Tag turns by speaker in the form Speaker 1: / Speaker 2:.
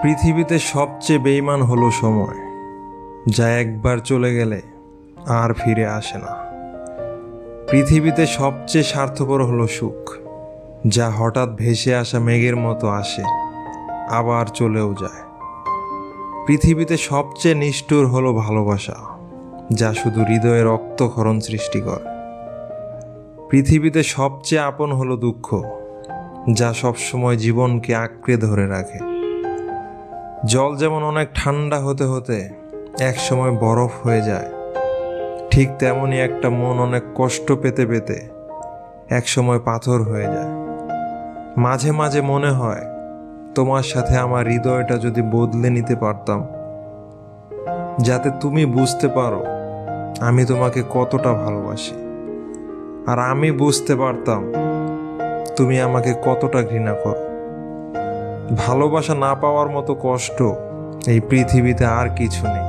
Speaker 1: পৃথিবীতে সবচেয়ে বেঈমান হলো সময়, যা একবার চলে গেলে আর ফিরে আসে না। পৃথিবীতে সবচেয়ে স্বার্থপর হলো সুখ, যা হঠাৎ ভেসে আসা মেঘের মতো আসে, আবার চলেও যায়। পৃথিবীতে সবচেয়ে নিষ্ঠুর হলো ভালোবাসা, যা শুধু হৃদয়ে রক্তক্ষরণ সৃষ্টি করে। পৃথিবীতে সবচেয়ে আপন হলো দুঃখ, যা সবসময় জীবনকে আঁকড়ে ধরে রাখে। জল যেমন অনেক ঠান্ডা হতে হতে একসময় বরফ হয়ে যায়, ঠিক তেমনি একটা মন অনেক কষ্ট পেতে পেতে একসময় পাথর হয়ে যায়। মাঝে মাঝে মনে হয় তোমার সাথে আমার হৃদয়টা যদি বদলে নিতে পারতাম, যাতে তুমি বুঝতে পারো আমি তোমাকে কতটা ভালোবাসি, আর আমি বুঝতে পারতাম তুমি আমাকে কতটা ঘৃণা করো। ভালোবাসা না পাওয়ার মতো কষ্ট এই পৃথিবীতে আর কিছু নেই।